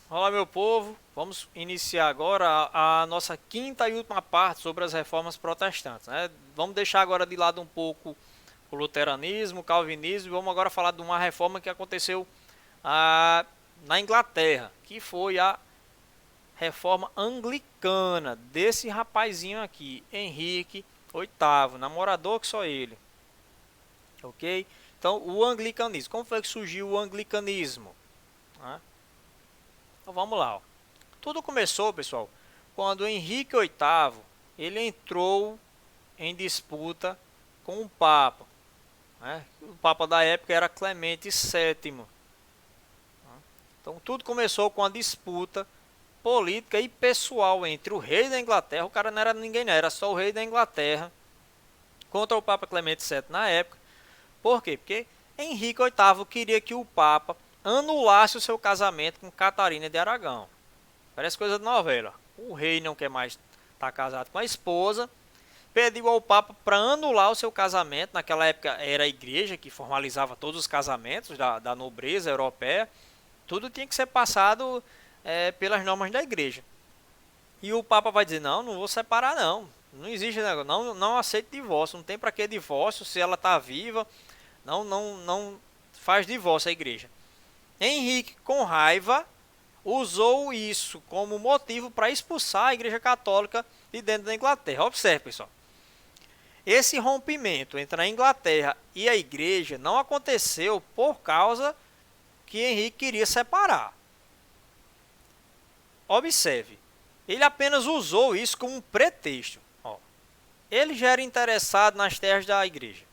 Olá, meu povo. Vamos iniciar agora a nossa quinta e última parte sobre as reformas protestantes, né? Vamos deixar agora de lado um pouco o luteranismo, o calvinismo e vamos agora falar de uma reforma que aconteceu na Inglaterra, que foi a reforma anglicana desse rapazinho aqui, Henrique VIII, namorador que só ele, ok? Então, o anglicanismo. Como foi que surgiu o anglicanismo? Né? Então, vamos lá. Ó. Tudo começou, pessoal, quando Henrique VIII ele entrou em disputa com o Papa. Né? O Papa da época era Clemente VII. Então tudo começou com a disputa política e pessoal entre o rei da Inglaterra, o cara não era ninguém, não, era só o rei da Inglaterra, contra o Papa Clemente VII na época. Por quê? Porque Henrique VIII queria que o Papa anulasse o seu casamento com Catarina de Aragão. Parece coisa de novela. O rei não quer mais estar casado com a esposa, pediu ao Papa para anular o seu casamento. Naquela época era a igreja que formalizava todos os casamentos da nobreza europeia. Tudo tinha que ser passado pelas normas da igreja. E o Papa vai dizer, não, não vou separar não. Não existe negócio, não aceito divórcio, não tem para que divórcio se ela está viva. Não faz divórcio a igreja. Henrique, com raiva, usou isso como motivo para expulsar a Igreja Católica de dentro da Inglaterra. Observe, pessoal. Esse rompimento entre a Inglaterra e a Igreja não aconteceu por causa que Henrique queria separar. Observe, ele apenas usou isso como um pretexto. Ó, ele já era interessado nas terras da Igreja.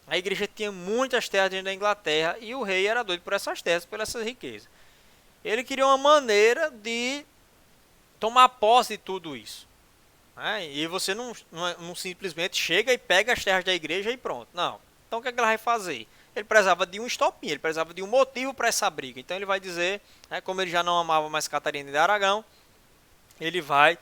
A Igreja tinha muitas terras dentro da Inglaterra e o rei era doido por essas terras, por essas riquezas. Ele queria uma maneira de tomar posse de tudo isso. Né? E você não simplesmente chega e pega as terras da igreja e pronto. Não. Então o que, é que ele vai fazer? Ele precisava de um estopim, ele precisava de um motivo para essa briga. Então ele vai dizer, né, como ele já não amava mais Catarina de Aragão, ele vai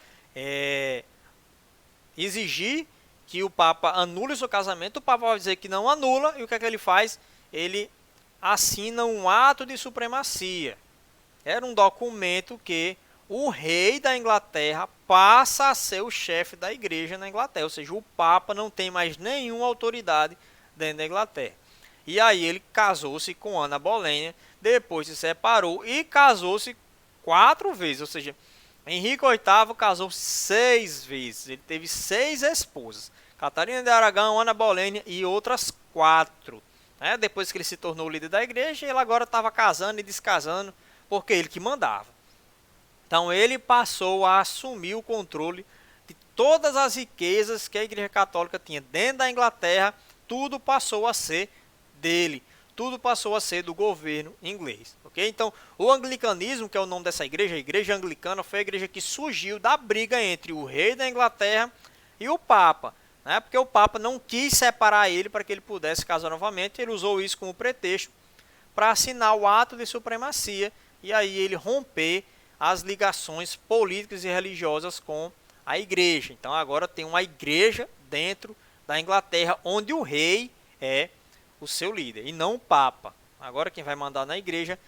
exigir que o Papa anule o seu casamento. O Papa vai dizer que não anula, e o que é que ele faz? Ele assina um ato de supremacia. Era um documento que o rei da Inglaterra passa a ser o chefe da igreja na Inglaterra, ou seja, o Papa não tem mais nenhuma autoridade dentro da Inglaterra. E aí ele casou-se com Ana Bolênia, depois se separou e casou-se 4 vezes, ou seja, Henrique VIII casou 6 vezes, ele teve 6 esposas, Catarina de Aragão, Ana Bolênia e outras 4. Depois que ele se tornou líder da igreja, ele agora estava casando e descasando, porque ele que mandava. Então ele passou a assumir o controle de todas as riquezas que a Igreja Católica tinha dentro da Inglaterra, tudo passou a ser dele, tudo passou a ser do governo inglês, ok? Então o anglicanismo, que é o nome dessa igreja, a Igreja Anglicana, foi a igreja que surgiu da briga entre o rei da Inglaterra e o Papa, né? Porque o Papa não quis separar ele para que ele pudesse casar novamente, ele usou isso como pretexto para assinar o ato de supremacia e aí ele romper as ligações políticas e religiosas com a igreja. Então agora tem uma igreja dentro da Inglaterra onde o rei é o seu líder e não o Papa. Agora quem vai mandar na igreja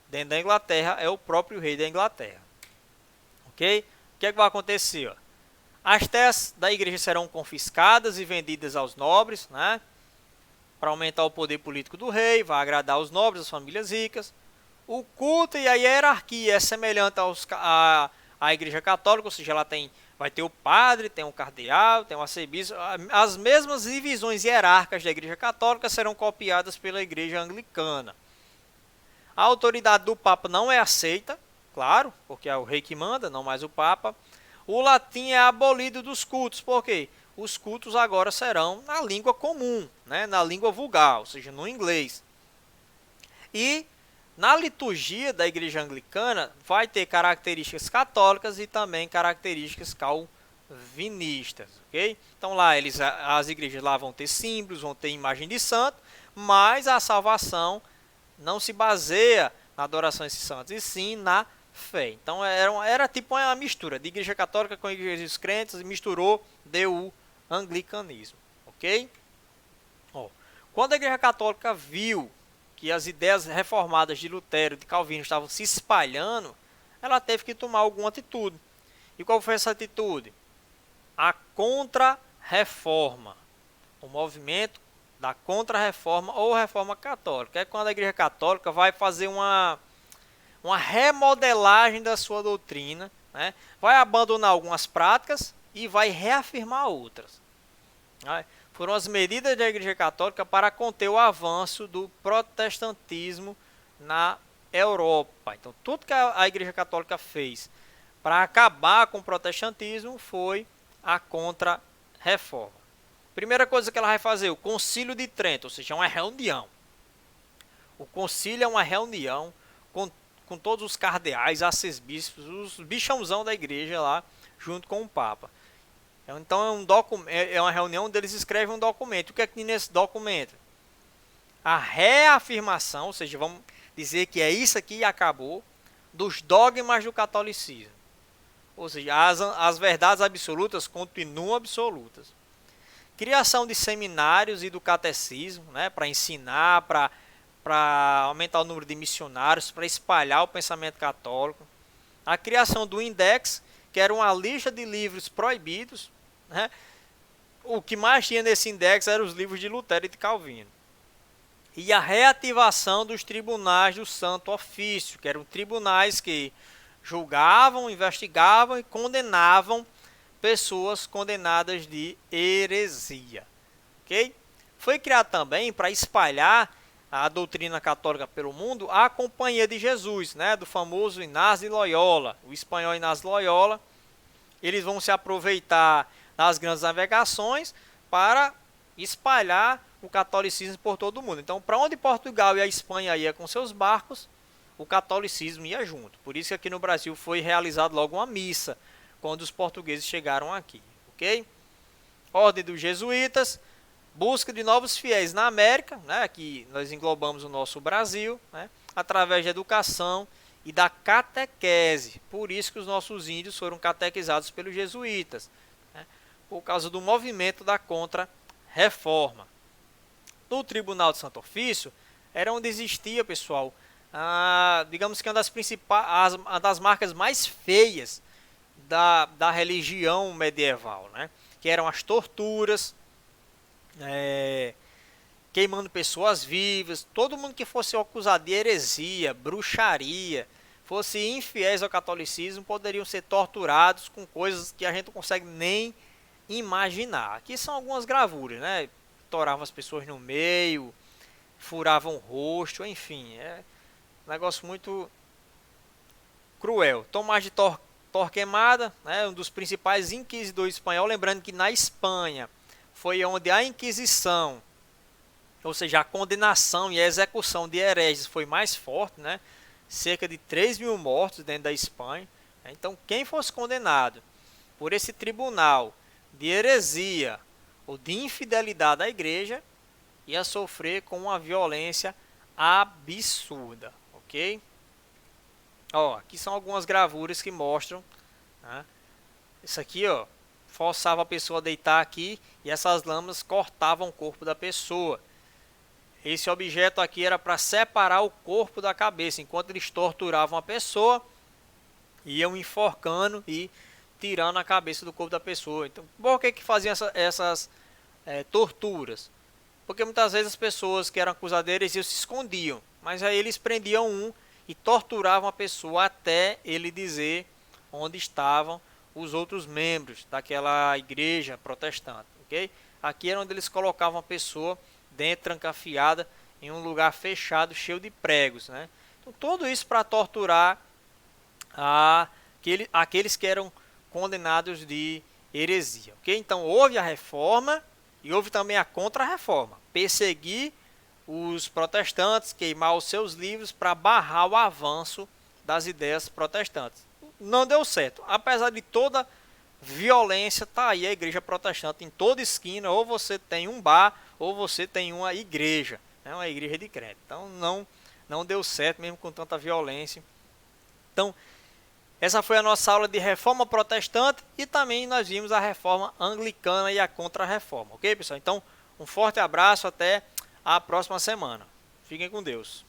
dentro da Inglaterra é o próprio rei da Inglaterra. Ok? O que é que vai acontecer? Ó? As terras da igreja serão confiscadas e vendidas aos nobres, né? Para aumentar o poder político do rei, vai agradar os nobres, as famílias ricas. O culto e a hierarquia é semelhante à Igreja Católica, ou seja, ela vai ter o padre, tem um cardeal, tem um arcebispo. As mesmas divisões hierárquicas da Igreja Católica serão copiadas pela Igreja Anglicana. A autoridade do Papa não é aceita, claro, porque é o rei que manda, não mais o Papa. O latim é abolido dos cultos, por quê? Os cultos agora serão na língua comum, né? Na língua vulgar, ou seja, no inglês. E na liturgia da igreja anglicana vai ter características católicas e também características calvinistas, ok? Então lá as igrejas lá vão ter símbolos, vão ter imagem de santo, mas a salvação não se baseia na adoração a esses santos, e sim na fé. Então era tipo uma mistura de igreja católica com igrejas crentes, misturou, deu o anglicanismo, ok? Quando a igreja católica viu que as ideias reformadas de Lutero e de Calvino estavam se espalhando, ela teve que tomar alguma atitude. E qual foi essa atitude? A contra-reforma. O movimento da contra-reforma ou reforma católica. É quando a Igreja Católica vai fazer uma remodelagem da sua doutrina, né? Vai abandonar algumas práticas e vai reafirmar outras. Foram as medidas da Igreja Católica para conter o avanço do protestantismo na Europa. Então, tudo que a Igreja Católica fez para acabar com o protestantismo foi a contra-reforma. Primeira coisa que ela vai fazer, o Concílio de Trento, ou seja, uma reunião. O concílio é uma reunião com todos os cardeais, arcebispos, os bichãozão da igreja lá, junto com o Papa. Então é uma reunião onde eles escrevem um documento. O que é que tem nesse documento? A reafirmação, ou seja, vamos dizer que é isso aqui e acabou, dos dogmas do catolicismo. Ou seja, as verdades absolutas continuam absolutas. Criação de seminários e do catecismo, né, para ensinar, para aumentar o número de missionários, para espalhar o pensamento católico. A criação do Index, que era uma lista de livros proibidos, né? O que mais tinha nesse index eram os livros de Lutero e de Calvino. E a reativação dos tribunais do Santo Ofício, que eram tribunais que julgavam, investigavam e condenavam pessoas condenadas de heresia. Okay? Foi criado também para espalhar a doutrina católica pelo mundo a Companhia de Jesus, né, do famoso Inácio de Loyola, o espanhol Inácio de Loyola. Eles vão se aproveitar das grandes navegações para espalhar o catolicismo por todo o mundo. Então, para onde Portugal e a Espanha ia com seus barcos, o catolicismo ia junto. Por isso que aqui no Brasil foi realizado logo uma missa quando os portugueses chegaram aqui, ok? Ordem dos jesuítas, busca de novos fiéis na América, né? Aqui nós englobamos o nosso Brasil, né? Através da educação e da catequese. Por isso que os nossos índios foram catequizados pelos jesuítas, né? Por causa do movimento da contra-reforma. No Tribunal de Santo Ofício, era onde existia, pessoal, digamos que uma das principais, uma das marcas mais feias da religião medieval, né? Que eram as torturas, queimando pessoas vivas, todo mundo que fosse acusado de heresia, bruxaria, fosse infiéis ao catolicismo, poderiam ser torturados com coisas que a gente não consegue nem imaginar. Aqui são algumas gravuras, né? Toravam as pessoas no meio, furavam o rosto, enfim, é um negócio muito cruel. Tomás de Torquemada, né, um dos principais inquisidores espanhóis, lembrando que na Espanha foi onde a Inquisição, ou seja, a condenação e a execução de hereges foi mais forte, né? Cerca de 3.000 mortos dentro da Espanha. Então, quem fosse condenado por esse tribunal de heresia ou de infidelidade à igreja ia sofrer com uma violência absurda, ok? Ó, aqui são algumas gravuras que mostram, né? Isso aqui, ó, forçava a pessoa a deitar aqui e essas lâminas cortavam o corpo da pessoa. Esse objeto aqui era para separar o corpo da cabeça. Enquanto eles torturavam a pessoa, iam enforcando e tirando a cabeça do corpo da pessoa. Então, por que faziam essas torturas? Porque muitas vezes as pessoas que eram acusadas se escondiam. Mas aí eles prendiam um e torturavam a pessoa até ele dizer onde estavam os outros membros daquela igreja protestante. Okay? Aqui era onde eles colocavam a pessoa dentro, trancafiada, em um lugar fechado, cheio de pregos, né? Então, tudo isso para torturar aqueles que eram condenados de heresia. Okay? Então, houve a reforma e houve também a contra-reforma. Perseguir os protestantes, queimar os seus livros para barrar o avanço das ideias protestantes. Não deu certo. Apesar de toda violência, está aí a igreja protestante em toda esquina. Ou você tem um bar, ou você tem uma igreja, né? Uma igreja de crente. Então não deu certo mesmo com tanta violência. Então essa foi a nossa aula de reforma protestante e também nós vimos a reforma anglicana e a contra-reforma. Ok, pessoal? Então um forte abraço, até a próxima semana. Fiquem com Deus.